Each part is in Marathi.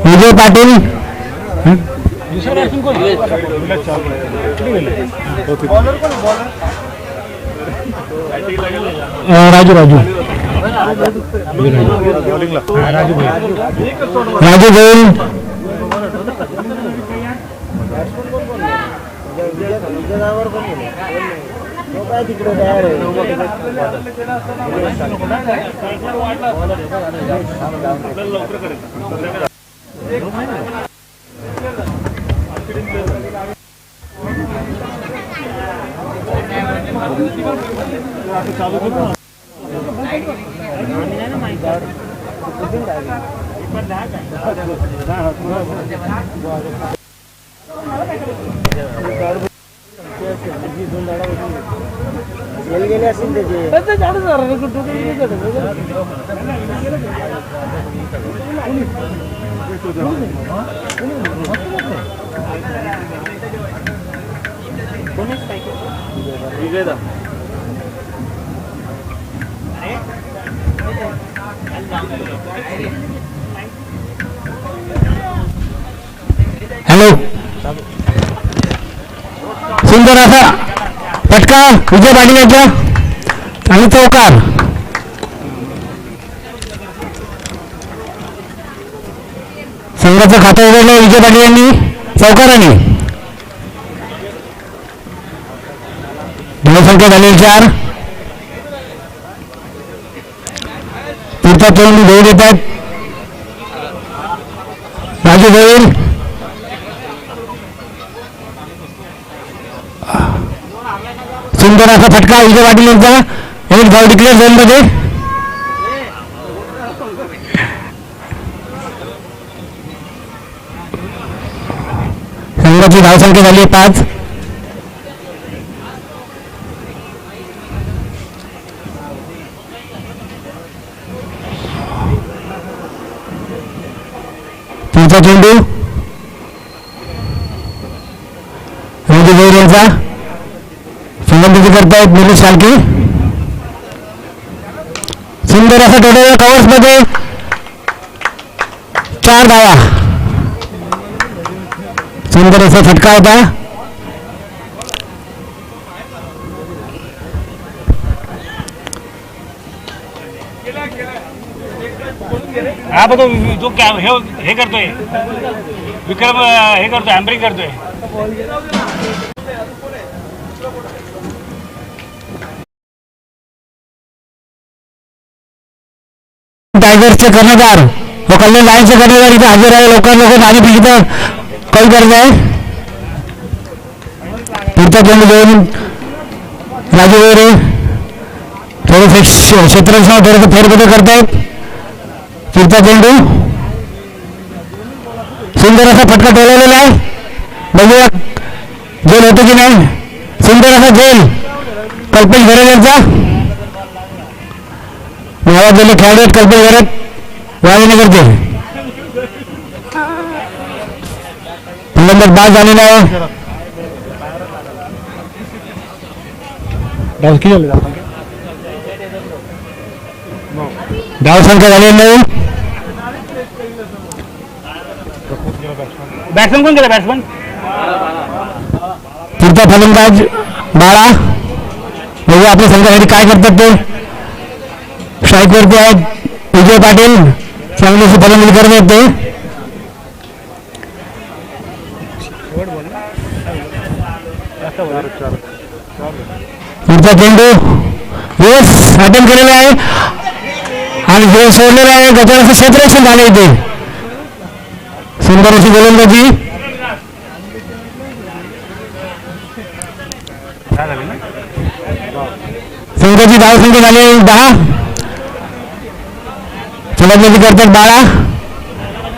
विजय पाटील राजू राजू राजू गोयल हॅलो सुंदर असा फटका विजय पाटील यांचा आणि चौकार. संघाचं खातं उघडलं विजय पाटील यांनी चौकाराने. धावसंख्या झाली 4. पुढचा चेंडू घेऊन येतात राजू गोयल. सुंदर असा फटका विजय पाटील यांचा. एक धाव डिक्लेअर झोनमध्ये. संघाची धावसंख्या झाली 5. पुढचा चेंडू राजू गोयल यांचा. फलंदाजी करतायत निलेश शालके. सुंदर असा टोटल कव्हर्स मध्ये 4 धावा. सुंदर असा फटका होता. हा बघ जो हे करतोय विक्रम हे करतोय हॅम्बरिंग करतोय. टायगर्सचे कर्णधार व कल्याण लायन्सचे कर्णधार इथे हजर आहे. लवकर माझी पिढी कॉल करत आहे. पुढचा चेंडू घेऊन राजू गोरे थोडे क्षेत्ररक्षण थोडंसं फेरबदल करतायत. पुढचा चेंडू सुंदर असा फटका टोलवलेला आहे. बघूया जेल होतो की नाही. सुंदर असा जेल कल्पेश घरे यांचा. नावात गेले खेळाडू आहेत कल्पेश घरात वाळीनगरचे. फलंदाज बाद झालेला आहे. धावसंख्या झाली 9. बॅट्समन कोण केला बॅट्समन. पुढचा फलंदाज बाळा. बघू आपल्या संघासाठी काय करतात ते. स्ट्राईकवरती आहेत विजय पाटील. चांगलीशी फलंदाजी करत आहेत ते. पुढचा चेंडू यस अटेम्प्ट केलेला आहे आणि जो सोडलेला आहे गजानचं क्षेत्ररक्षण झाले इथे. सुंदर अशी गोलंदाजी. संघाची धावसंख्या झाली 10. फलंदाजी करतात बाळा.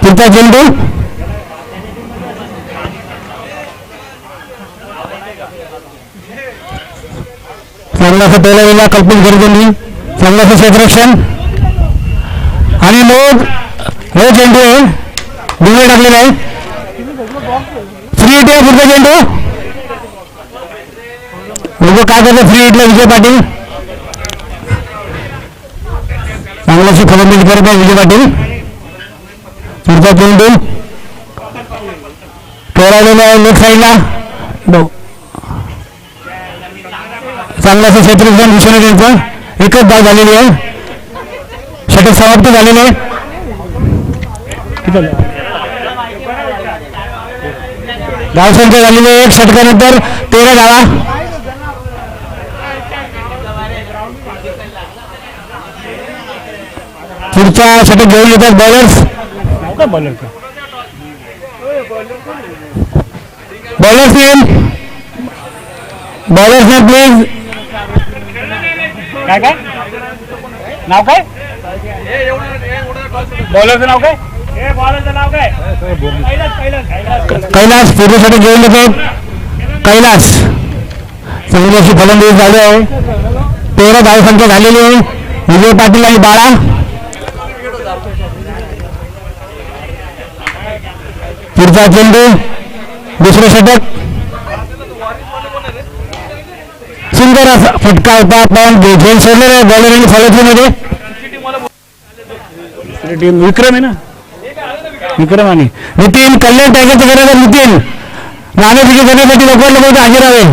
पुढचा चेंडू चांगलासा टोलवलेला कल्पित गरजेंनी. चांगलाचं क्षेत्ररक्षण आणि लोक हे चेंडू आहे डिंगळे टाकलेला आहे. फ्री हिट आहे पुढचा चेंडू. बघू काय करतो फ्री हिटला विजय पाटील. चांगल्याशी फलंदाजी करत आहे विजय पाटील. पुढचा चेंडू टोळालेला आहे लेफ्ट साईडला. चांगल्याचं क्षेत्ररक्षण दिसून त्यांचं. एकच धाव झालेली आहे. षटक समाप्त झालेले आहे. धावसंख्या झालेली आहे 1 षटकानंतर 13 धावा. पुढचा षटक घेऊन येतात बॉलर्स. Bowlers name please. काय काय नाव काय बॉलरचं नाव काय कैलास पुढेसाठी घेऊन येतात. कैलास चांगली अशी फलंदाजी चालू आहे. 13 धावसंख्या झालेली आहे. विजय पाटील आणि बाळा. पुढचा चेंडू दुसरं षटक. सुंदर असा फटका होता पण झेल सोडलं आहे बॉलर फॉलोथ्रू मध्ये. विक्रम आहे ना विक्रम आणि नितीन कल्याण टायगरची गरज आहे. नितीन नाणेफेकी करण्यासाठी लवकर हजर हवे.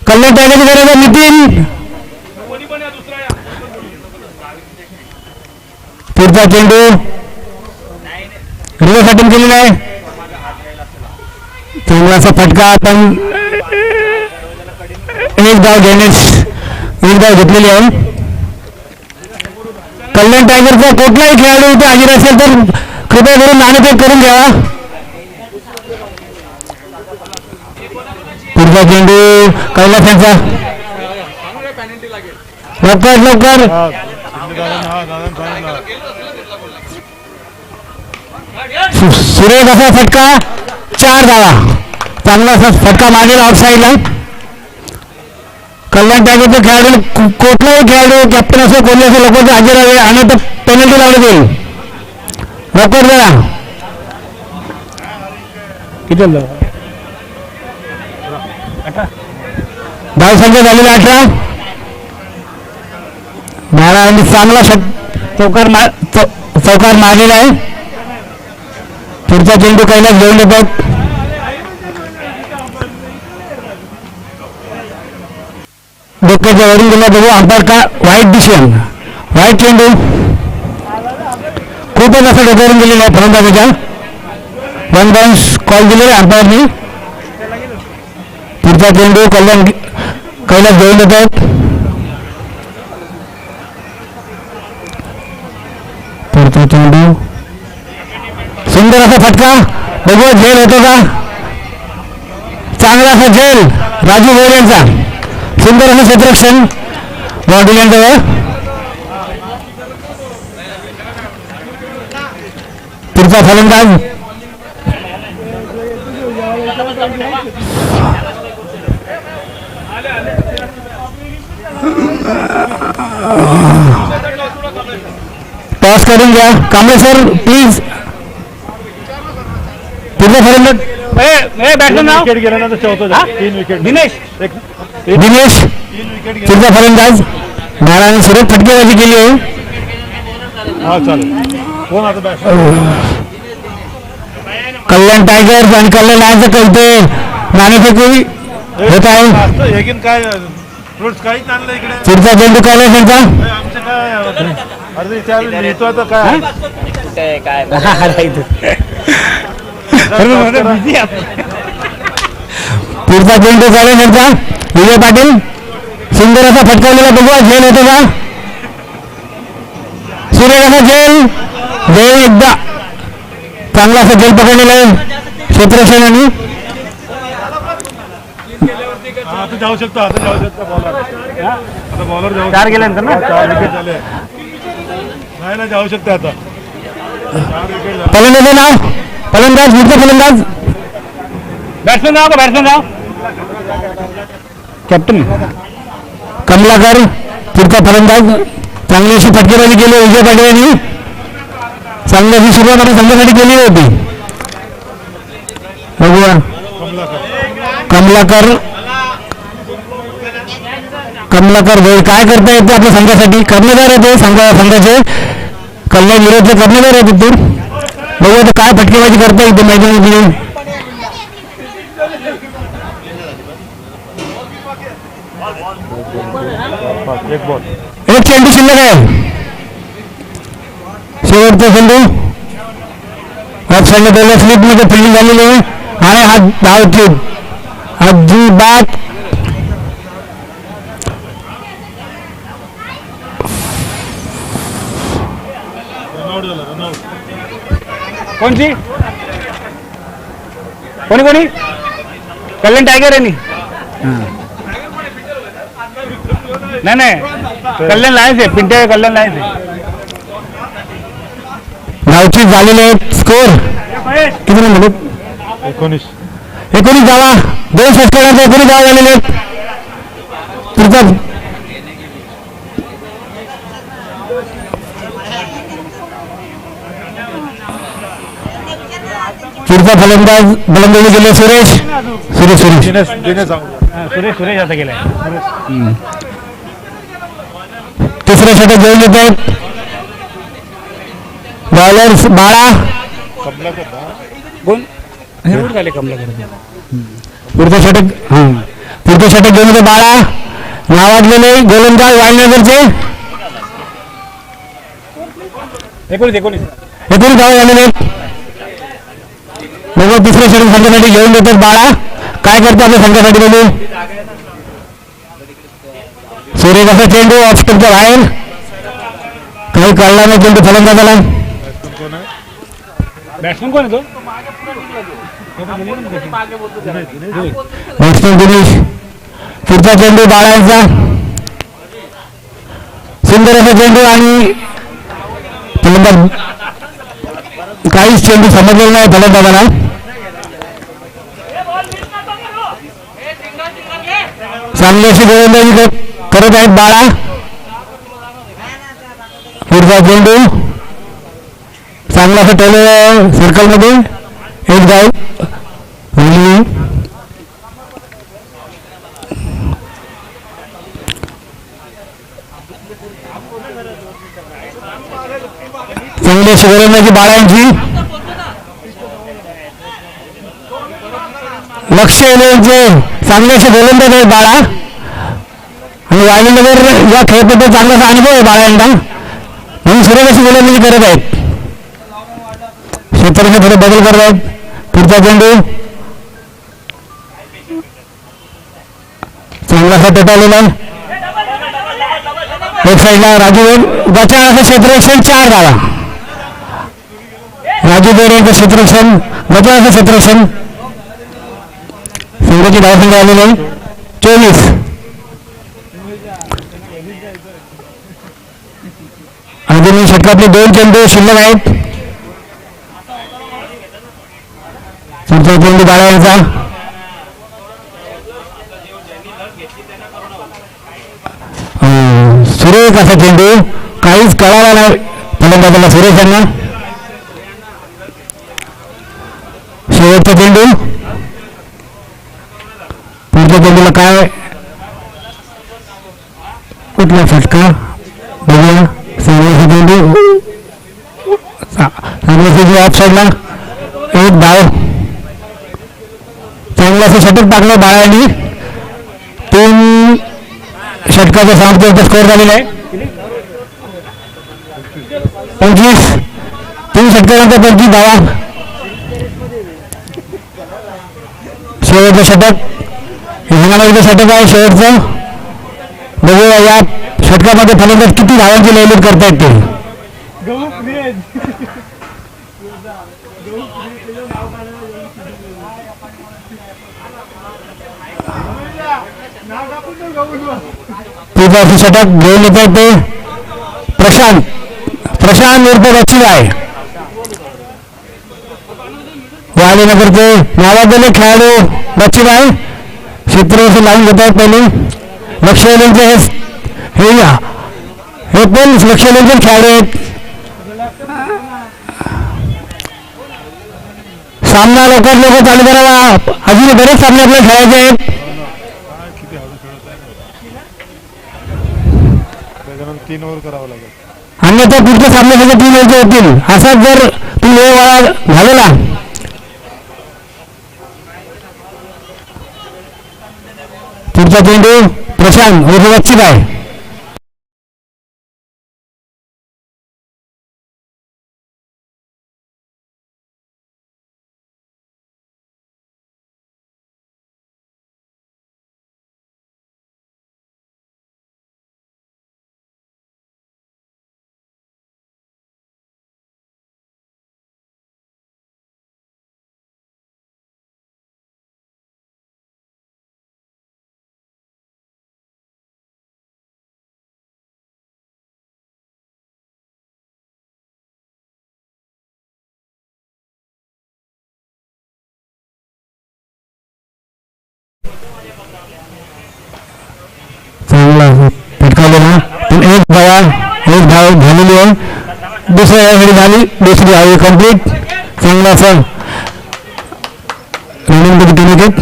कल्याण टायगरची गरज आहे नितीन. पुढचा चेंडू रिव्हर्स अटेम्प्ट केलेला आहे. चांगलासा फटका पण एक धाव घेतलेली आहे. कल्याण टायगरचा कुठलाही खेळाडू इथे हजर असेल तर कृपया करून नाणेफेक करून घ्यावा. पुढचा चेंडू कैलास यांचा. लवकर सुरेख असा फटका 4 धावा. चांगला असा फटका मागेला आउट साईडला. कल्याण टायगरचे खेळाडू कुठलाही खेळाडू कॅप्टन असो कोणी असो लवकर हजर हवे आणि तर पेनल्टी लावली जाईल. लवकर जरा किती धावसंख्या झालेली 18. महाराजांनी चांगला चौकार मारलेला आहे. पुढचा चेंडू कैलास घेऊन येतात. डोक्याच्या वरून गेला बघू अंपायर का वाईट डिसिजन. वाईट चेंडू खूपच असं डोक्यावरून गेलेला आहे फलंदाजाच्या. 1 बाउन्स कॉल दिलेला अंपायरने. पुढचा चेंडू कैलास घेऊन येतात. पुढचा चेंडू सुंदर असा फटका बघू झेल होतो का. चांगला असा झेल राजू गोयल यांचा. सुंदर असं क्षेत्ररक्षण बॉडी यांच्यावर. पुढचा फलंदाज टॉस करून घ्या कांबळे सर प्लीज. पुढचा फलंदाज बॅट्समॅन नाव गेल्यानंतर चौथा 3 विकेट. दिनेश दिनेश. पुढचा फलंदाज बाळाने सुरेख फटकेबाजी केली आहे. हा चालेल. कोण आता बॅट कल्याण टायगर्स आणि कल्याण लायन्सचं कळते नाणेफेकी होत आहे. एकीन काय फ्रुट्स काहीच आणलं इकडे. पुढचा चेंडू कैलास यांचा. आमचं काय अर्धे त्यावेळी लिहितो आता काय पुढचा चेंडू कैलास यांचा. विजय पाटील सुंदर असा फटकावलेला बघू झेल होतो का. सुरेख असा झेल एकदा चांगला असा झेल पकडलेला आहे क्षेत्ररक्षणाने. आता जाऊ शकतो. बॉलर आता बॉलर जाऊ 4 गेल्यानंतर ना 4 विकेट झाले. नाही ना जाऊ शकते आता 4 विकेट झाले. फलंदाज नाव फलंदाज पुढचा फलंदाज बॅट्समॅन नाव कॅप्टन कमलाकर. पुढचा फलंदाज चांगली अशी फटकेबाजी केली विजय पाटील यांनी. चांगली अशी सुरुवात आपण संघासाठी केली होती. बघूया कमलाकर कमलाकर भाई काय करता येते आपल्या संघासाठी? कर्णधार आहे ते संघाचे कल्याण विरोधचे कर्णधार आहे तिथून. बघू आता काय फटकेबाजी करता येते मैदानामध्ये. एक बॉल. एक चेंडू शिल्लक आहे. शेवटचा चेंडू ऑफ साईडला गेला. स्लिपमध्ये फिल्डिंग झालेली आहे आणि हा धाव चूक अजिबात. रनआउट झाला. रनआउट. कोणची कोणी कोणी कल्याण टायगर आहे नी. नाही नाही कल्याण लायन्स आहे. पिंट्या कल्याण लायन्स आहे. धावची झालेले आहेत. स्कोर किती म्हणले? 19. 19 धावा. 2 षटकांचे 19 धावा झालेले आहेत. पुढचा फलंदाजी गेले सुरेश. सुरेश आता गेलाय. तिसरे षटक घेऊन येत आहेत बॉलर्स बाळा. कोण हे आउट झाले कमलाकर. पुढचं षटक घेऊन येते बाळा. नावाजलेले गोलंदाज वायनगरचे. 19 धावा झालेले आहेत. मग तिसरे षटक संघासाठी घेऊन येतात बाळा. काय करतो आपल्या संघासाठी बोलू? सूर्यकाचा चेंडू ऑफ स्टंपच्या बाहेर. काही कळला नाही चेंडू फलंदाजाला. बॅट्समन कोण आहे तो? बॅट्समन दिनेश. पुढचा चेंडू बाळांचा. सुंदर असा चेंडू आणि फलंदाज काहीच चेंडू समजलेला नाही फलंदाजाला. चांगली अशी गोलंदाजी करत आहेत बाळा. पुढचा चेंडू चांगला असं ठेवलं सर्कलमध्ये. एक धाव. चांगली अशी गोलंदाजी बाळांची. लक्ष येण्याचे चांगले असे गोलंदाज आहेत बाळा. आणि वायनगर या खेळपद्धतीचा चांगलासा अनुभव आहे बाळा यांना. म्हणून सुरेश अशी गोलंदाजी करत आहेत. क्षेत्राने थोडे बदल करत आहेत. पुढचा चेंडू चांगलासा पेटावलेला आहे. एक साईडला राजू बचा असं क्षेत्ररक्षण 4 धावा. राजू बेड यांचं क्षेत्ररक्षण बचा असं क्षेत्ररक्षण. संघाची धावसंख्या आलेली आहे 24. अजूनही षटकातले 2 चेंडू शिल्लक आहेत. पुढचा चेंडू बाळा यांचा. सुरेश असा चेंडू काहीच कळाला नाही फलंदाजाला सुरेश यांना. शेवटचा चेंडू. पुढच्या चेंडूला काय कुठला फटका बघूया. चांगला चेंडू ऑफ साईडला. एक धाव. चांगलं असं षटक टाकलं बाळांनी. 3 षटकाचा समाप्तीचा स्कोअर झालेला आहे 25. 3 षटकानंतर 25 धावा. शेवटचं षटक हिंगणामध्ये षटक आहे शेवटचं. बघूया या षटकामध्ये फलंदाज किती धावांची लयलूट करतायत ते. पुढचं षटक घेऊन येत आहेत ते प्रशांत उर्फ बच्ची आहे. वालीनगरचे नावाजलेले खेळाडू बच्चीबाई क्षेत्र लावून घेत आहेत. पहिले लक्षवेधींचे हे पण लक्षवेधींचे खेळाडू आहेत. सामना लवकर चालू करावा. अजून बरेच सामने आपल्याला खेळायचे आहेत. 3 ओव्हर करावं लागेल. अन्यथा पुढच्या सामन्यासाठी 3 ओव्हरचे होतील. असाच जर तुम्ही वेळ वाया घालवला पुढचा चेंडू प्रशांत वरची काय चांगला फटकावलेला पण एक धाव झालेली आहे. दुसऱ्या यावेळी झाली दुसरी धाव कंप्लीट. चांगला असा रनिंग मध्ये 3 विकेट.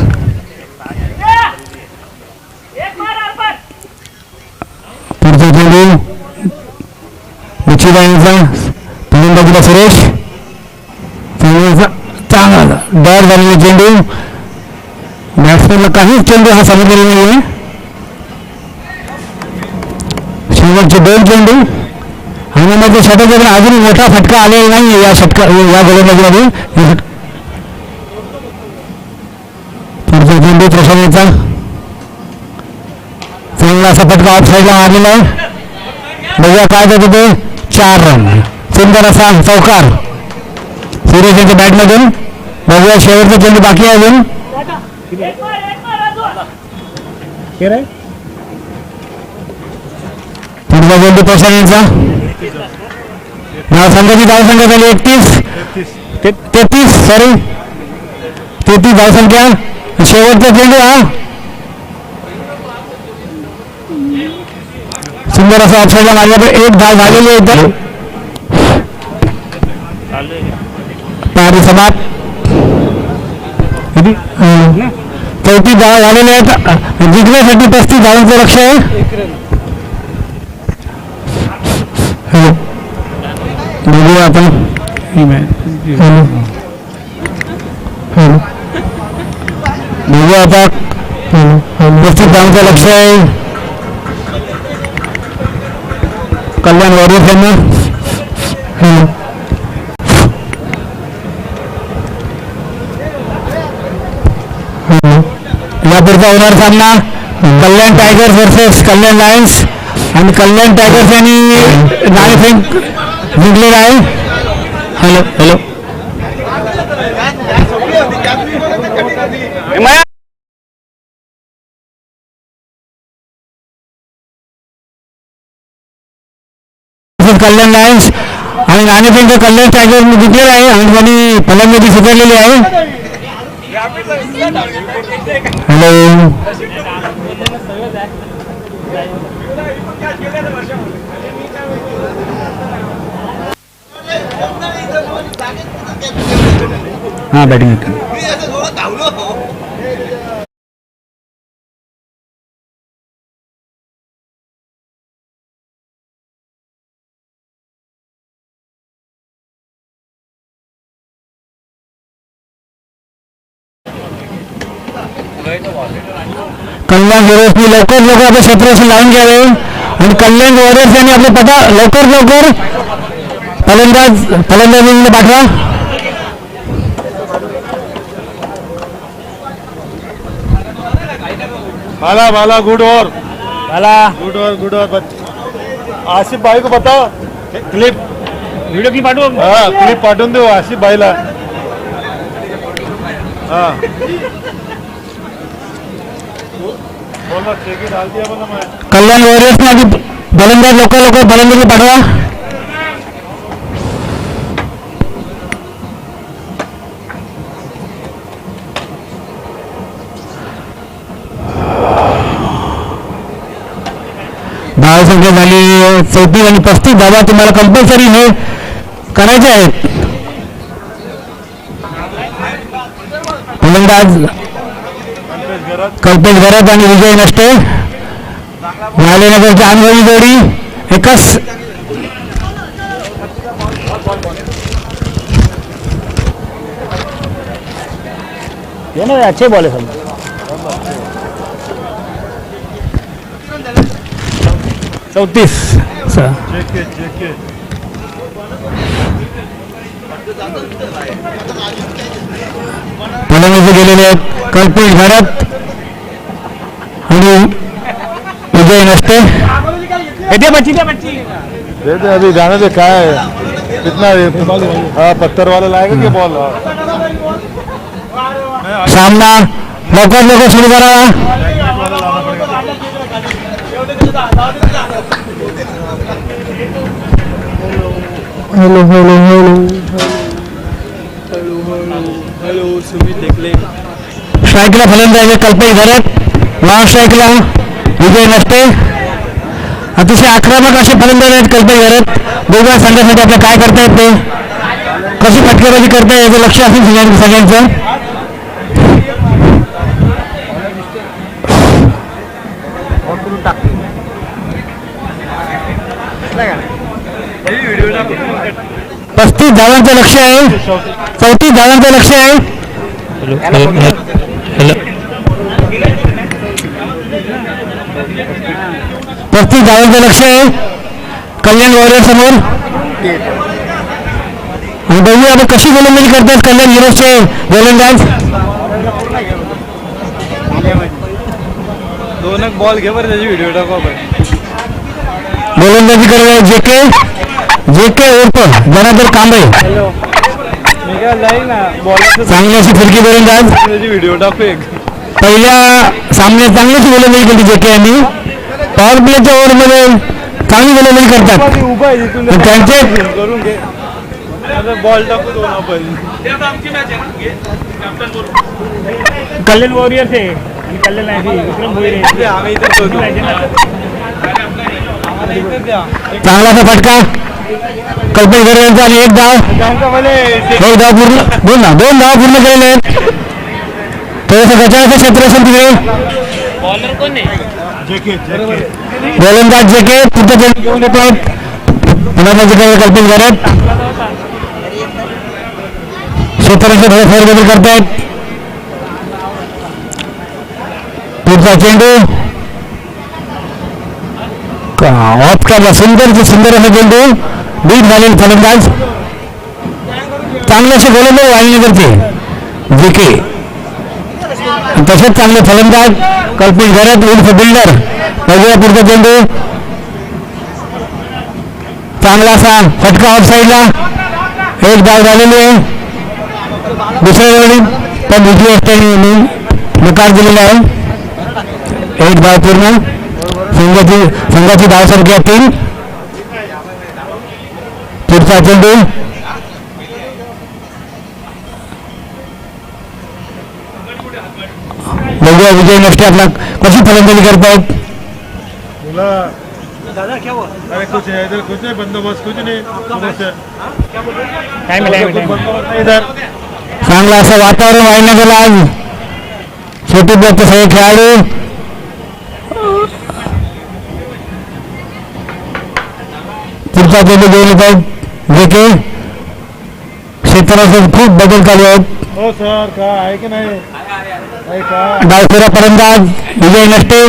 पुढचा चेंडू निश्चितांचा फलंदाजीला सुरेश चांगला डॉट झालेला चेंडू. बॅट्समॅनला काहीच चेंडू हा समजलेला नाही आहे. शेवटचे 2 चेंडू आणि मध्ये षटकाकडे अजून मोठा फटका आलेला नाही या गोलंदाजीमध्ये. पुढचा चेंडू प्रशांतचा चांगला असा फटका ऑफ साईडला मारलेला आहे. बघूया काय करतो ते. 4 रन सुंदर असा चौकार सुरेश यांच्या बॅटमधून. बघूया शेवटचा चेंडू बाकी आहे अजून. पुढचा चेंडू प्रशांतचा संघाची धावसंख्या झाली 33 धावसंख्या. शेवटचा चेंडू हा सुंदर असा ऑफसाईडला मारल्याकडे 1 धाव झालेली आहे. तर पारी समाप्त. 34 धाव झालेले आहेत. जिंकण्यासाठी 35 धावांचं लक्ष आहे. बघूया आपण बघूया आता 35 धावांचं लक्ष आहे कल्याण वॉरियर्स यांना. यापुढचा होणार सामना कल्याण टायगर्स वर्सेस कल्याण लायन्स. आणि कल्याण टायगर्स यांनी नाणेफेक जिंकलेला आहे. हॅलो कल्याण लायन्स आणि नाणेफेक कल्याण टायगर्स जिंकलेला आहे आणि त्यांनी फलंदाजी स्वीकारलेली आहे. हॅलो हाँ बैटिंग कल्याण वॉरियर्सनी लवकर आपल्या क्षेत्राशी लावून घ्यावे आणि कल्याण वॉरियर्स यांनी आपले पटा लवकर फलंदाजीला पाठवा. बाला good over good over. Asif भाई को बताओ क्लिप व्हिडिओ क्लिप पाठवू. हाँ क्लिप पाठवून देऊ आसिफ भाईला. हाँ कल्याण वॉरियर्स ने फलंदाज लवकर फलंदाजी पाठवा. धाव संख्या झाली 34 आणि 35 धावा तुम्हाला कंपल्सरी हे करायचे आहेत. फलंदाज कल्पेश घरात आणि विजय नसते. महालेनगरची अनुभवी जोडी एकच ये ना अच्छे बॉल है सब 34 जेके जेके फलंदाजी गेलेले आहेत कल्पेश घरात आणि विजय नसते. दे बच्ची दे बच्ची दे दे अभी जाने दे क्या है कितना हाँ पत्थर वाला लाएगा क्या बॉल सामना लवकर लवकर सुरू करावा. हॅलो हॅलो हॅलो स्ट्राईकला फलंदाजी कल्पेश घरात लॉंग स्ट्राईकला विजय नसते. अतिशय आक्रमक असे फलंदाज आहेत कल्पेश घरात. दोघा संघासाठी आपल्याला काय करता येते कशी फटकेबाजी करता याचं लक्ष असेल सगळ्यांचं. पस्तीस धावांचं लक्ष आहे 34 धावांचं लक्ष आहे. 35 धावांचं लक्ष आहे कल्याण वॉरियर समोर. आणि बघूया आपण कशी गोलंदाजी करतात कल्याण हिरोजचे गोलंदाज. दोन बॉल घे बरं त्याची व्हिडिओ टाकू आपण. गोलंदाजी करणार जेके जेके उर्फ जनार्दन कांबळे चांगली अशी फिरकी गोलंदाज. व्हिडिओ टाकू एक पहिल्या सामन्यात चांगलीच गोलंदाजी केली जेके यांनी. पॉवर प्लेच्या ओव्हरमध्ये चांगली गोलंदाजी करतात उभा आहे तिथून त्यांचे करून घे बॉल टाकू दोन आपण. कल्याण वॉरियर थे आणि कल्याण आहे विक्रम भोईरे आम्ही इथे चांगला असा फटका कल्पेश घरे यांचा आणि एक धाव पूर्ण दोन धाव पूर्ण केलेले आहेत. थोडंसं गचाळाचं क्षेत्र असेल तिकडे. गोलंदाज जेके पुढच्या घेऊन येतो कल्पेश घरात क्षेत्राचे थोडे फेरबदल करतायत. पुढचा चेंडू ऑफ काढला सुंदर असा चेंडू बीट झालेले फलंदाज चांगले असे गोलंदाज वाहिनीकरचे जेके तसेच चांगले फलंदाज कल्पेश घरात उर्फ बिल्डर. बघूया पुढचा चेंडू चांगला असा फटका ऑफ साईडला एक धाव झालेली आहे. दुसऱ्या वेळी पण दुसरी असताना नकार दिलेला आहे. एक धाव पूर्ण संघाची धावसंख्या 3. पुढचा चेंडू बघूया विजय नसते आपला कशी फलंदाजी करतायत. अरे कुछ है इधर कुछ नहीं बंदोबस्त कुछ नहीं टाइम इधर चांगलं असं वातावरण वाहिलं गेलं आज. छोटी बॉलचे सगळे खेळाडू पुढचा चेंडू घेऊन येत आहेत जेके. क्षेत्राचे खूप बदल चालू आहेत. हो सर का आहे की नाही आहे का डावखेरा फलंदाज विजय नसते.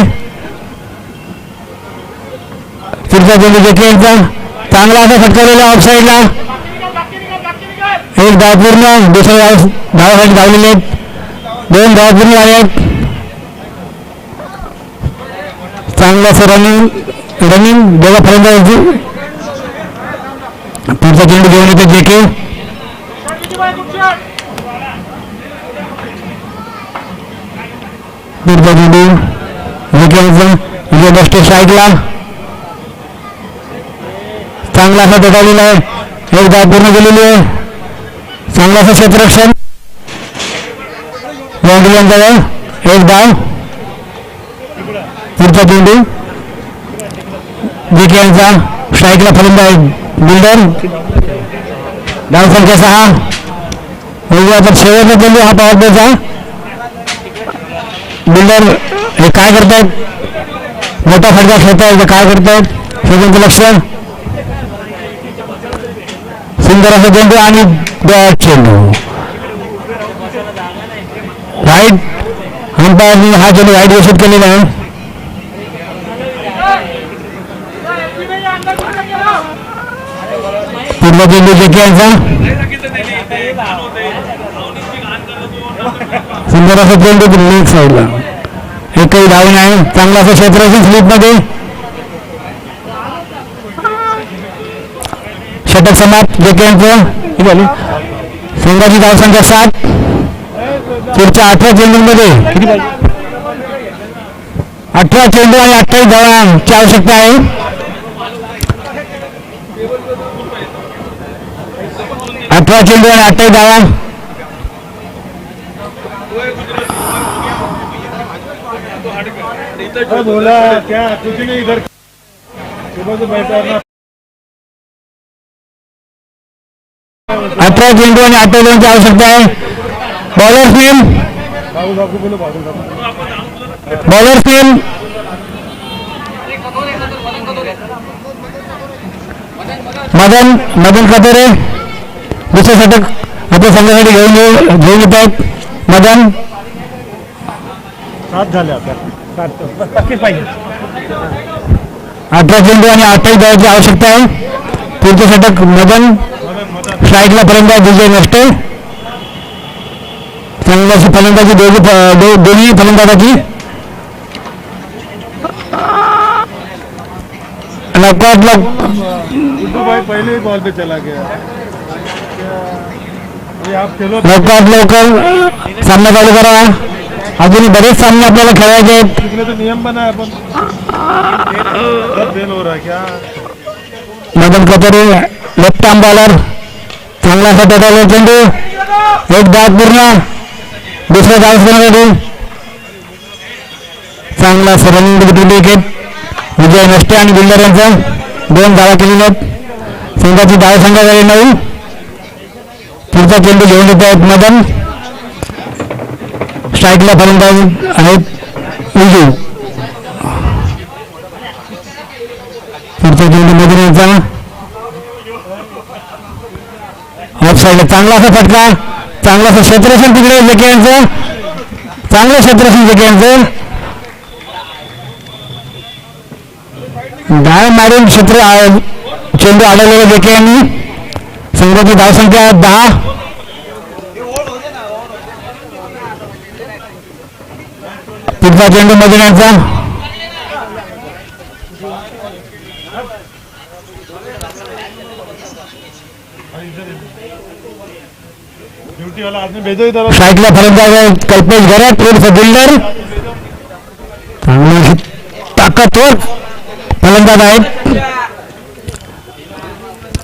पुढचा चेंडू जेके यांचा चांगला असा फटकारलेला ऑफ साईडला एक धाव पूर्ण. दुसऱ्या धावासाठी धावलेले आहेत. 2 धाव पूर्ण झाले आहेत. चांगलं असं रनिंग दोघा फलंदाजांची. पुढचा चेंडू घेऊन येते जेके. पुढचा चेंडू जेके विजय बसते स्ट्राईकला चांगला असा दगावलेला आहे. एक धाव पूर्ण केलेली आहे. चांगला असं क्षेत्ररक्षण जवळ एक धाव. पुढचा चेंडू जेके यांचा स्ट्राईकला फलंदाज बिल्डर. धावसंख्या 6. बघूया आपण शेवटचा चेंडू हा पॉवर प्लेचा. बिल्डर हे काय करतायत मोठा फटका खेळतायत काय करतायत सेकंडचं लक्ष, सुंदर असा चेंडू आणि डॉट चेंडू राईट. अंपायरने हा चेंडू राईट घोषित केलेला आहे. पुढला चेंडू जेके यांचा, सुंदर असा चेंडू लेग साईडला, एकही धाव नाही. चांगला असं क्षेत्ररक्षण स्लिपमध्ये, षटक समाप्त जेके यांचं. संघाची धावसंख्या 7. पुढच्या 18 चेंडूंमध्ये 18 चेंडू आणि 28 धावांची आवश्यकता आहे. चेंडू आणि 28 धावा. बोला क्या कुछ नहीं इधर सुबह से बैठा ना. 18 चेंडू आणि 28 धावांची आवश्यकता आहे. बॉलर्स नेम, बाबू बाबू बोलो बाबू बाबू. बॉलर्स नेम मदन कतरे. दुसरे षटक आपल्या संघासाठी घेऊन येत आहेत. मदन 7 झाले आता. 25 पाहिजे. 18 चेंडू आणि 28 धावांची आवश्यकता आहे. पुढचे षटक मदन. स्ट्राईकला फलंदाज विजय नसते. चांगली फलंदाजी दोन्ही फलंदाजाची. गुड्डू भाई पहले ही बॉल पे चला गया. ये आप खेलो. लवकर सामना चालू करा. अजूनही बरेच सामने आपल्याला खेळायचे आहेत. इसमें तो नियम बना है अपन. फेल हो रहा है क्या. मदन कतरे लेफ्ट आर्म बॉलर. चांगला असा टोटल चेंडू. एक धाव पूर्ण. दुसऱ्या धावसंख्येसाठी चांगला रनिंग विकेट. विजय नष्टे आणि बिल्डर यांचा 2 धावा केलेल्या आहेत. संघाची धावसंख्या झाली 9. पुढचा चेंडू घेऊन येत आहेत मदन. स्ट्राईकला फलंदाज आहेत उजू. पुढचा चेंडू मदन यांचा ऑफ साईडला. चांगला असा फटका. चांगला असं क्षेत्ररक्षण तिकडे जेके यांचं. चांगलं क्षेत्ररक्षण जेके यांचं. डाय मारून चेंडू अडवलेला जेके यांनी. संघाची धावसंख्या 10. पुढचा चेंडू मदन यांचा. ड्यूटी वाला आदमी भेजो इधर. स्ट्राईकला फलंदाज कल्पेश घरात. पुढचा बिल्डर चांगला ताकदवर फलंदाज आहेत.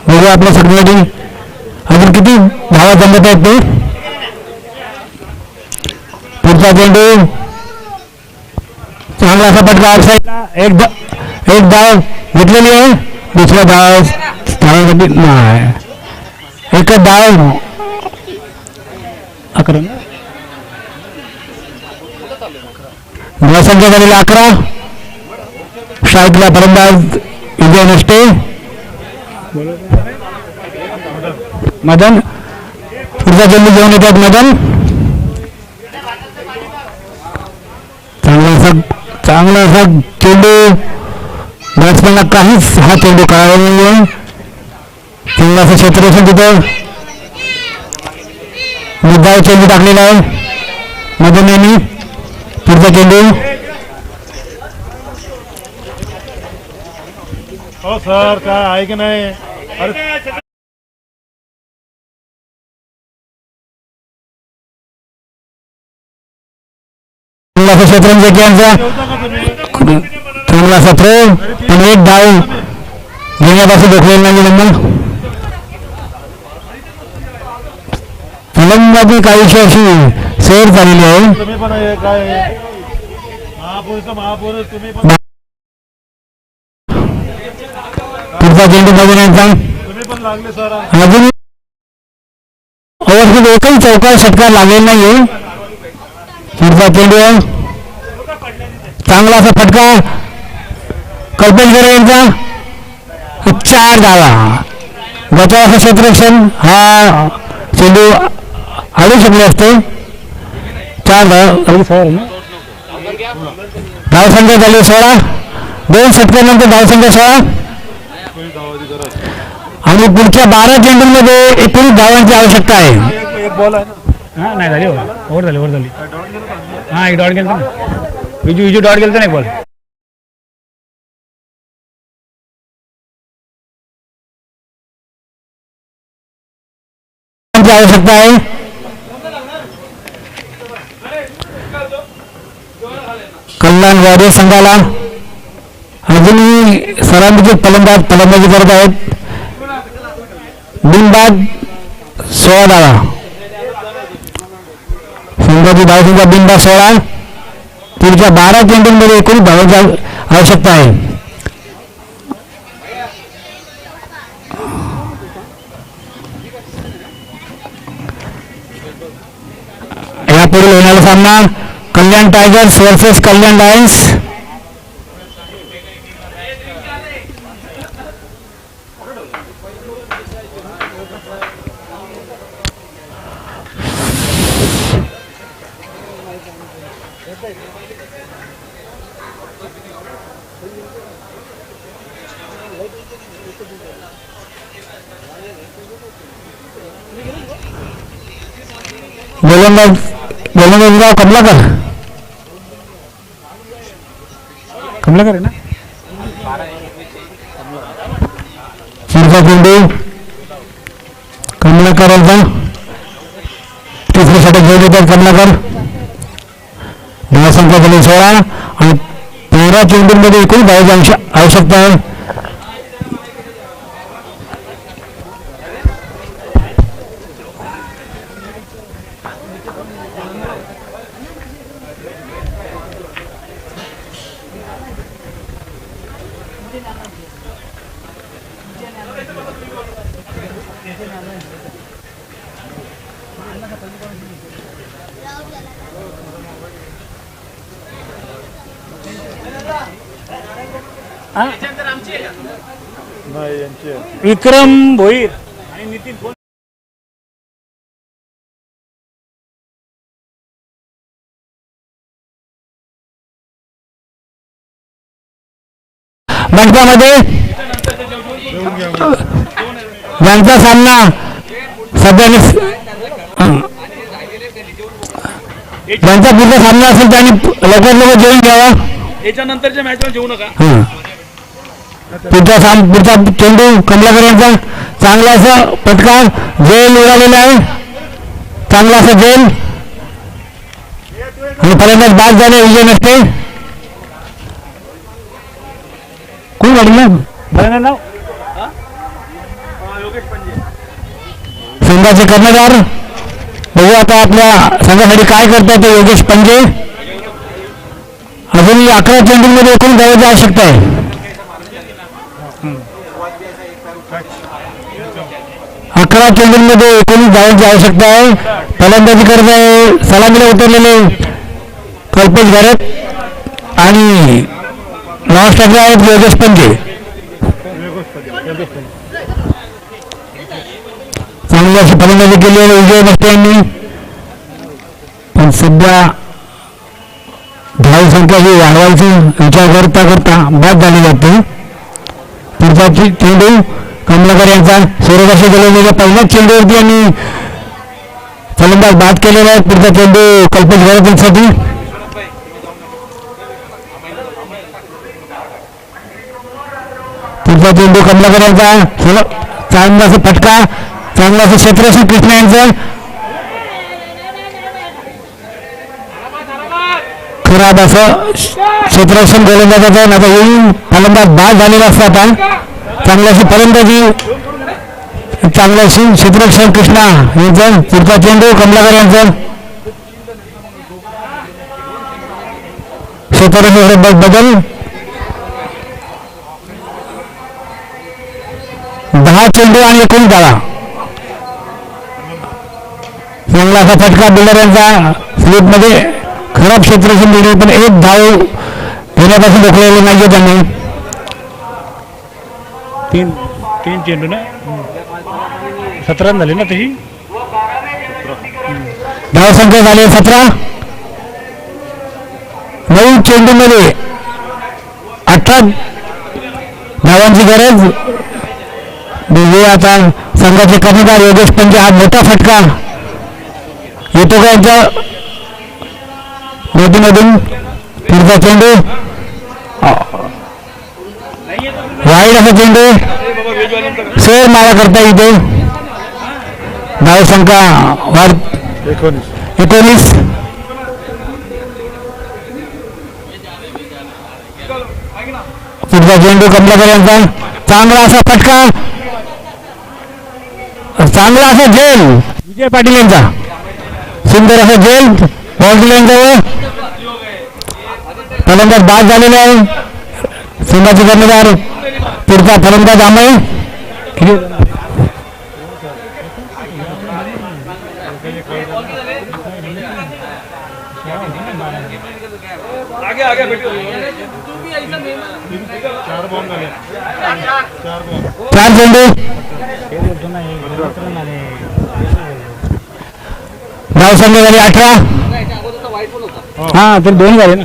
बघू आपल्या संघासाठी अजून किती धावा जमत आहेत ते. पुढचा चेंडू चांगला असा फटका ऑफ साईडला. एक धाव घेतलेली आहे. दुसरा धाव धावासाठी नाही. एकच धाव. 11 धावसंख्या झालेली 11. स्ट्राईकला फलंदाज विजय नसते. मदन पुढचा चेंडू घेऊन येतात मदन. चांगला असा चेंडू. बॅट्समॅनला काहीच हा चेंडू कळाला नाही. चांगला असं क्षेत्ररक्षण तिथं मुद्दावर चेंडू टाकलेला आहे मदन यांनी. पुढचा चेंडू. हो सर काय आहे की नाही. अरे चांगला असा क्षेत्ररक्षण जेके यांचा. चांगला असा थ्रो. पण एक धाव घेण्यापासून रोखलेला नाही त्यांना. फलंदाजी काहीशी अशी सैर झालेली आहे. तुम्ही पण हे काय महापुरुष तुम्ही पण. पुढचा चेंडू मधून यांचा. तुम्ही पण लागले सर. अजून ओव्हरमध्ये एकही चौकार षटकार लागलेला नाहीये. पुढचा चेंडू. चांगला असा फटका कल्पेश घरे यांचा. 4 धावा. गटाचं क्षेत्ररक्षण हा चेंडू आडू शकले असते. 4 धावसंख्या झाली 16. 2 षटकांनंतर धावसंख्या 16 आणि पुढच्या 12 चेंडूंमध्ये 19 धावांची आवश्यकता आहे. एक बॉल आहे ना. हां नाही झाली ओव्हर झाली. हां एक डॉट गेलं ना. विजू डॉट गेलं नाही बॉल. आवश्यकता आहे. कल्याण वाडे संघाला अजूनही सलामीचे फलंदाजी करत आहेत. बिनबाद 16 धावा. संघाची धावसंख्या बिनबाद 16. पुढच्या 12 चेंडूंमध्ये 19 धावांची आवश्यकता आहे. यापुढे होणारा सामना कल्याण टायगर्स वर्सेस कल्याण लायन्स. गोलंदाज कमलाकर आहे ना. पुढचा चेंडू कमलाकर यांचा. तिसरी षटक घेऊन येतात कमलाकर. धावसंख्या झाली 16 आणि 13 चेंडूंमध्ये 19 धावांची आवश्यकता आहे. नाही यांची आहे. विक्रम भोईर आणि नितीन मंचामध्ये ज्यांचा सामना सध्या ज्यांचा पुढचा सामना असेल त्यांनी लवकर लवकर जेवून घ्यावा. याच्यानंतरच्या मॅचवर जेवू नका. पुढचा चेंडू कमलाकर यांचा चांगला असा पटका जेल उडालेला आहे. चांगला असा जेल आणि फलंदाज बाद झाले. विजय नसते. कोण वाढलं नाव संघाचे कर्णधार. बघू आता आपल्या संघासाठी काय करतात ते योगेश पंजे. अजूनही 11 चेंडूंमध्ये 19 धावांची आवश्यकता आहे. 11 चेंडूंमध्ये 19 धावांची आवश्यकता आहे. फलंदाजी करत आहे सलामीला उतरलेले कल्पेश घरत आणि नॉन स्ट्रायकर आहेत योगेश पंजे. चांगली अशी फलंदाजी केली आहे विजय नसते यांनी. पण सध्या धावसंख्या ही वाढवायची विचार करता करता बाद झाली जाते. पुढचा चेंडू कमलाकर यांचा सूर्यकाशी गेलेल्या पहिल्याच चेंडूवरती यांनी फलंदाज बाद केलेला आहे. पुढचा चेंडू कल्पेश घरतांसाठी. पुढचा चेंडू कमलाकर यांचा चांगला असा फटका. चांगला असं क्षेत्ररक्षण कृष्णा यांचं. खराब असं क्षेत्ररक्षण गोलंदाजाचं. आता येऊन फलंदाज बाद झालेला असता. आता चांगली अशी फलंदाजी चांगलं अशी क्षेत्ररक्षण कृष्णा यांचं. पुढचा चेंडू कमलाकर यांचं क्षेत्ररक्षण बदल. 10 चेंडू आणि 19 धावा. चांगला असा फटका बिल्डर यांचा. स्लिपमध्ये खराब क्षेत्ररक्षण दिले पण 1 धाव घेण्यापासून रोखलेले नाहीये त्यांनी. तीन तीन चेंडू ना 17 झाले ना तशी. धावसंख्या झाली 17. 9 चेंडूमध्ये 18 धावांची गरज. बघूया आता संघाचे कर्णधार योगेश पंजे. हा मोठा फटका येतो का यांच्या नदीमधून. पुढचा चेंडू वाईड असा चेंडू सर मारा करता इथे. धावसंख्या वाढ 19. पुढचा चेंडू कमलाकर यांचा. चांगला असा फटका, चांगला असा झेल विजय पाटील यांचा. सुंदर असा झेल बाउंड्री लाईनजवळ. फलंदाज बाद झालेला आहे. संघाचे कर्णधार पुढचा फलंदाज आमय. चार चेंडू धावसंख्या झाली 18. हा तर 2 झाले ना.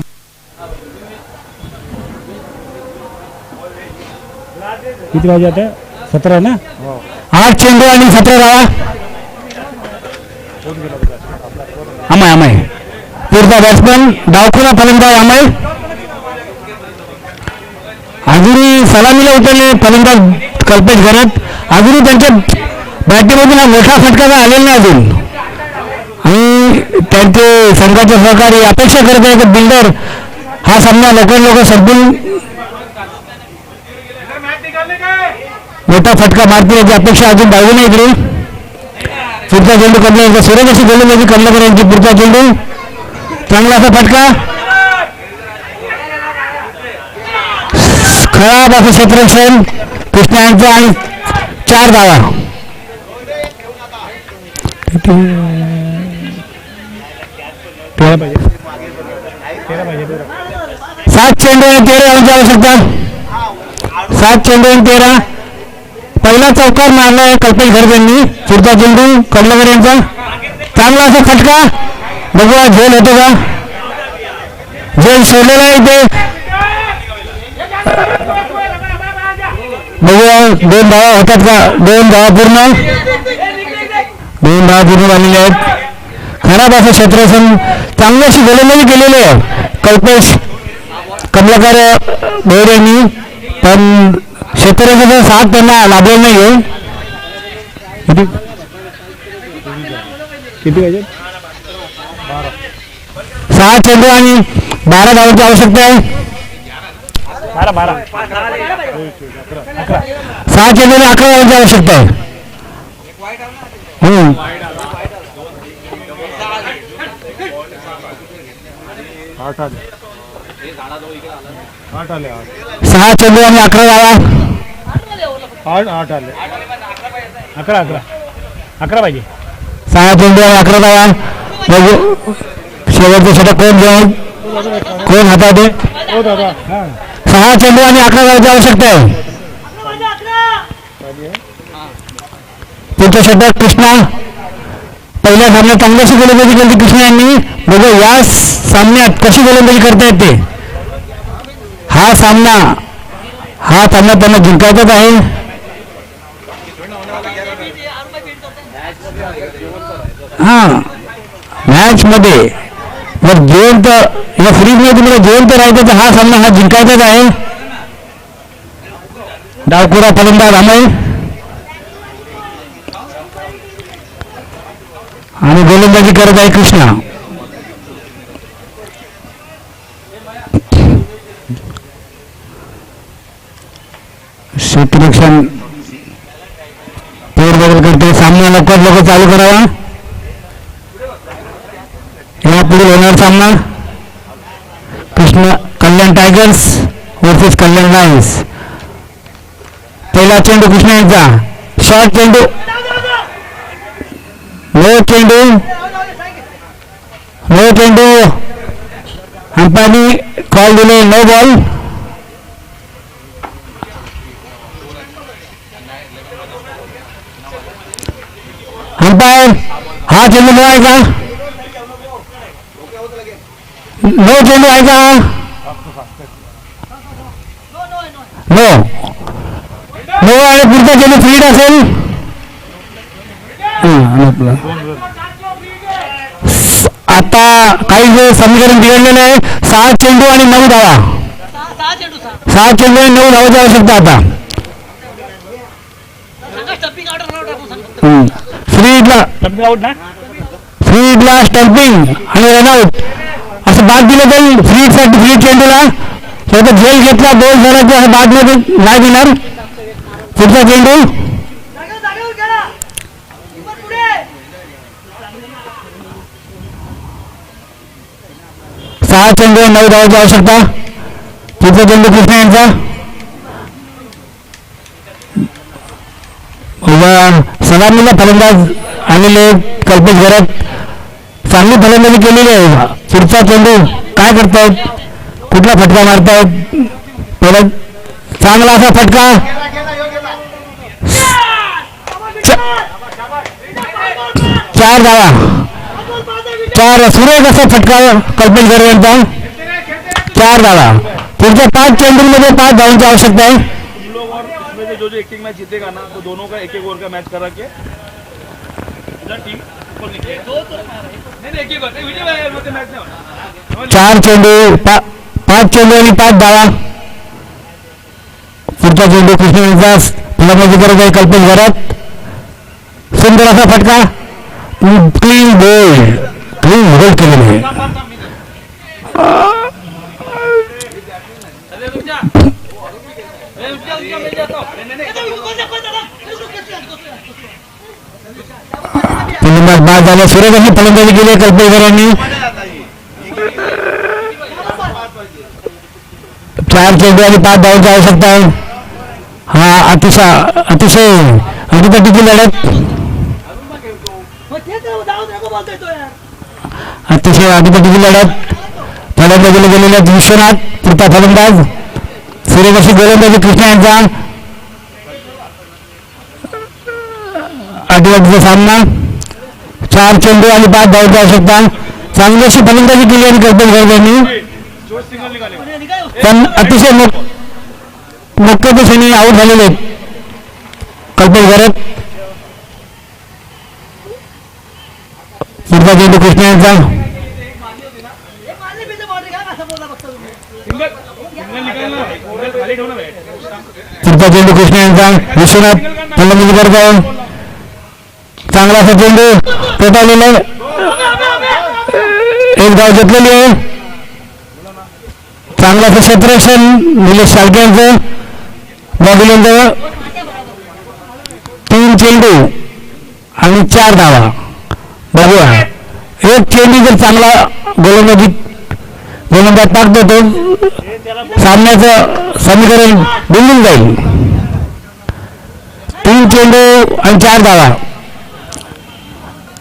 किती वाजे आता 17 ना. 8 चेंडू आणि 17 धावा. अमय पुढचा बॅट्समन डावखुरा फलंदाज अमय. अजूनही सलामीला उतरले फलंदाज कल्पेश घरात. अजूनही त्यांच्या बॅटीमधून हा मोठा फटका आलेला नाही अजून. आणि त्यांचे संघाचे सहकारी अपेक्षा करत आहे की बिल्डर हा सामना लवकर संपून मोठा फटका मारतील याची अपेक्षा अजून बाळगू नाही इकडे. पुढचा चेंडू कमला सुरेश अशी गोलंदाजी कमलाकर यांची. पुढचा चेंडू चांगला असा फटका, खराब असं क्षेत्ररक्षण कृष्णा यांचं आणि 4 धावा. 7 चेंडू आणि 13 धावांची आवश्यकता. 7 चेंडू आणि 13. पहिला चौकार मारला आहे कल्पेश घरत यांनी. पुढचा चेंडू कमलाकर यांचा. चांगला असा फटका. बघूया झेल होतो का. झेल सोडलेला आहे इथे. बघूया 2 धावा होतात का. 2 धावा पूर्ण. 2 धावा पूर्ण झालेल्या आहेत. खराब असं क्षेत्ररक्षण चांगली अशी गोलंदाजी केलेली आहे कल्पेश कमलाकर भोयर यांनी. पण क्षेत्ररक्षणाचा साथ त्यांना लाभलेला नाहीये. किती पाहिजे. 6 चेंडू आणि 12 धावांची आवश्यकता आहे. 6 चेंडू आणि 11 धावांची आवश्यकता आहे. आठ आले 6 चेंडू आणि 11 धावा. 8 आले 11 पाहिजे. 6 चेंडू आणि 11 धावा. बघू शेवटचं षटक कोण घेऊन कोण हातात आहे. 6 चेंडू आणि 11 धावांची आवश्यकता आहे. पुढचं षटक कृष्णा. पहिल्या सामन्यात चांगल्याशी गोलंदाजी केली कृष्णा यांनी. बघू या सामन्यात कशी गोलंदाजी करता येते. हा सामना त्यांना जिंकायचाच आहे. मॅच मध्ये जर जिवंत या सिरीज मध्ये तुम्हाला जिवंत राहायचं तर हा सामना जिंकायचाच आहे. डावखुरा फलंदाज अमय आणि गोलंदाजी करत आहे कृष्णा. क्षेत्ररक्षण फेरबदल करते. सामना लवकर चालू करावा. यापुढे होणार सामना कृष्णा कल्याण टायगर्स वर्सेस कल्याण लायन्स. पहिला चेंडू कृष्णा यांचा. शॉर्ट चेंडू. नो चेंडू अंपायरने कॉल दिले नो बॉल. आहे. हा चेंडू नो आहे का? नो चेंडू आहे का? नो नो आणि पुढचा चेंडू फ्रीड असेल. आता काही जे समीकरण बिघडलेलं आहे. 6 चेंडू आणि 9 धावा. 6 चेंडू आणि 9 धावाची आवश्यकता आता. फ्रीडला स्टंपिंग आणि रनआउट असं बाद दिलं जाईल. फ्रीड चेंडूला स्वतः झेल घेतला, बॉल झाला की असं बाद मध्ये नाही देणार. पुढचा चेंडू 6 चेंडू 9 धावाची आवश्यकता. पुढचा चेंडू कृष्णा यांचा. सलामीला फलंदाज आलेले कल्पेश घरात चांगली फलंदाजी केलेली आहे. पुढचा चेंडू काय करतायत, कुठला फटका मारतायत. परत चांगला असा फटका. 4 धावा. 4 सुरेख असा फटका कल्पेश घर यांचा. 4 धावा. पुढच्या 5 चेंडूमध्ये 5 धावांची आवश्यकता आहे. जो एक मैच जीतेगा ना तो दोनों का एक ओवर का मैच करा के टीम 4 चेंडू 5 चेंडू आणि 5 धावा. पुढचा चेंडू कृष्ण यांचा फलंदाजी करत आहे कल्पेश घरात. सुंदर असा फटका. क्लीन होल्ड केलेली आहे. फलंदाज बाद झाला. सुरेख अशी फलंदाजी केली कल्पेश घरांनी. 4 चेंडू आणि 5 धावांची आवश्यकता आहे. हा अतिशय अटीतटीची लढत. अतिशय अटीतटीची लढत. फलंदाजीला गेलेले विश्वनाथ. पुढचा फलंदाज सुरेख अशी गोलंदाजी कृष्णा यांचा. अटीतटीचा सामना. 4 चेंडू आणि 5 धावांची आवश्यकता. चांगली अशी फलंदाजी केली आणि कल्पेश घर यांनी. पण अतिशय मोक्या दिशेने आऊट झालेले कल्पेश घरात. पुढचा चेंडू कृष्णा यांचा. पुढचा चेंडू कृष्णा यांचा. विश्वनाथ फलंदाजी करत आहे. चांगला असा चेंडू पेटावलेला आहे. एक धाव घेतलेली आहे. चांगला असं क्षेत्ररक्षण निलेश शाळके यांचं. बॉलिंग 3 चेंडू आणि 4 धावा. बघूया एक चेंडू जर चांगला गोलंदाज टाकतो तो सामन्याचं समीकरण बिघडून जाईल. 3 चेंडू आणि 4 धावा.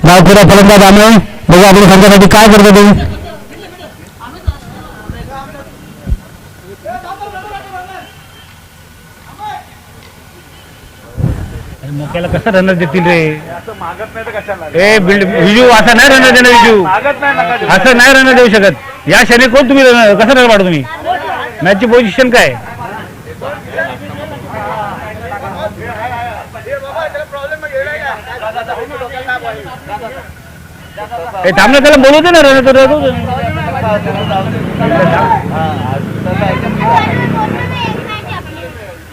धावपुरा फलंदाज आम्ही बघू आपल्या संघासाठी काय करतो ते. मोक्याला कसं रनर देतील रे. मागत नाही तर कशाला विजू असं नाही रनर देणार. विजू मागत नाही. असं नाही रनर देऊ शकत. या क्षणी कोण तुम्ही कसं रन पाडू तुम्ही. मॅचची पोझिशन काय. थांबलं त्याला बोलू दे ना रन तर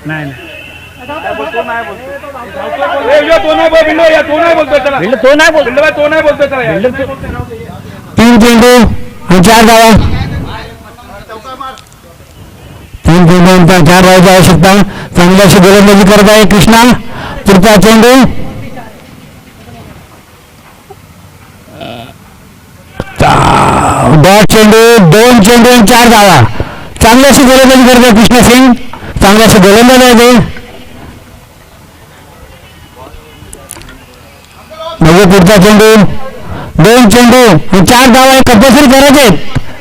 नाही तो नाही बोलतो. 3 चेंडू आणि 4 धावा. 3 चेंडू आणि 4 धावांची आवश्यकता. चांगली अशी गोलंदाजी करत आहे कृष्णा. पुढचा चेंडू चेंडू 2 चेंडू आणि 4 धावा. चांगली अशी गोलंदाजी करत आहे कृष्णा सिंग. चांगली अशी गोलंदाज आहे ते. म्हणजे पुढचा चेंडू 2 चेंडू आणि 4 धावा हे कंपल्सरी करायचे.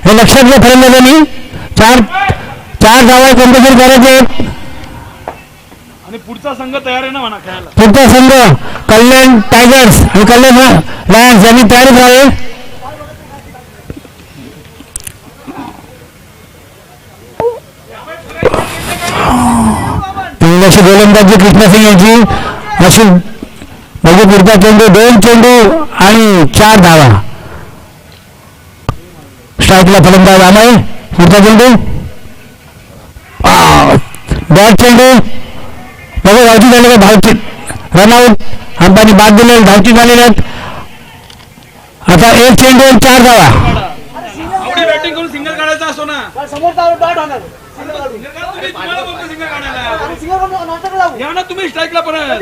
हे लक्षात घ्या फलंदाजांनी. 4 धावा कंपल्सरी करायचे. आणि पुढचा संघ तयार आहे ना म्हणा खेळायला. पुढचा संघ कल्याण टायगर्स आणि कल्याण लायन्स यांनी तयारीत राहावे. अशी गोलंदाजी कृष्णसिंग यांची. अशी म्हणजे पुढचा चेंडू 2 चेंडू आणि 4 धावा. स्ट्राईकला फलंदाज आलाय. पुढचा चेंडू बॅट चेंडू बघा धावची झालेली आहे. धावची रनआउट अंपानी बाद दिलेली धावची झालेली आहेत. आता 1 चेंडू आणि 4 धावा. आवडी बॅटिंग करून सिंगल काढायचा असतो ना. या ना तुम्ही स्ट्राईकला परत.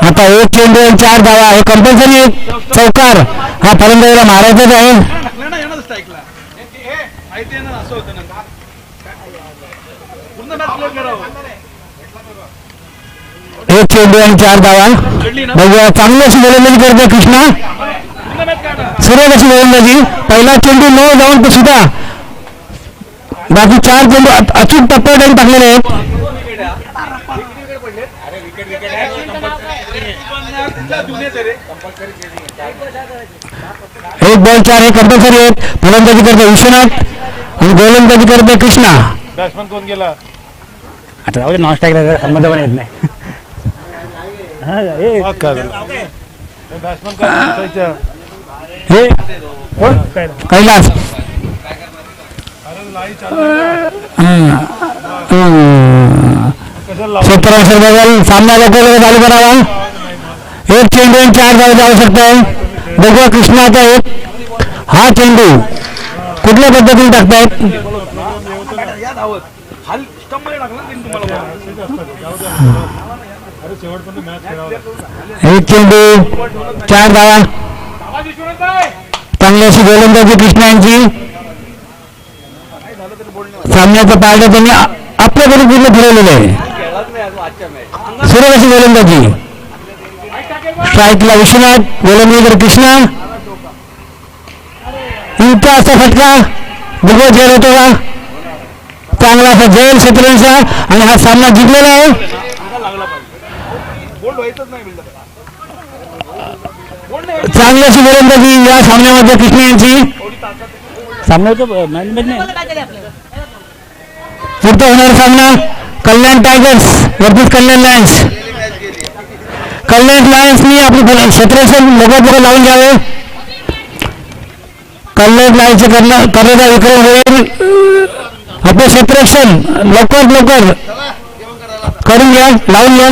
आता 1 चेंडू आणि 4 धावा. हे कंपल्सरी आहे. चौकार हा फलंदाजीला मारायचाच आहे. स्ट्राईकला माहिती आहे ना असं होतं ना. पूर्ण मॅच प्ले करावं. 1 चेंडू आणि 4 धावा. बघूया चांगली अशी गोलंदाजी करते कृष्णा. सुरेख अशी गोलंदाजी. पहिला चेंडू न जाऊन सुद्धा बाकी 4 चेंडू अचूक टप्प्यावर टाकलेले आहेत. 1 बॉल 4 हे कंपल्सरी आहेत. फलंदाजी करते विश्वनाथ आणि गोलंदाजी करते कृष्णा. बॅट्समन कोण गेला. आता जाऊ नॉन स्ट्राईक संबंध पण येत नाही. बॅट्समन काय हे कैलास क्षेत्ररक्षक बदल सामना लवकर चालू करावा. 1 चेंडू आणि 4 धावा जाऊ शकतो. बघूया कृष्णा आता हा चेंडू कुठल्या पद्धतीने टाकतायत. 1 चेंडू 4 धावा. चांगली अशी गोलंदाजी कृष्णा यांची. सामन्याचं पारडं त्यांनी आपल्याकडे पूर्ण फिरवलेलं आहे. सुरेख अशी गोलंदाजी. स्ट्राईकला विश्वनाथ. गोलंदाजीकडे कृष्णा. इतका असा फटका बघूया जय होतो का. चांगला असा जयल क्षेत्रांचा आणि हा सामना जिंकलेला आहे. चांगली अशी गोलंदाजी या सामन्यामध्ये कृष्णा यांची. सामन्याचं पुढचा होणारा सामना कल्याण टायगर्स वर्सेस कल्याण लायन्स. कल्याण लायन्सनी आपली क्षेत्ररक्षण लोकांकडे लावून घ्यावे. कल्याण लायन्सचे करण्याचा विक्रम होईल. आपले क्षेत्ररक्षण लवकर करून घ्या. लावून घ्या.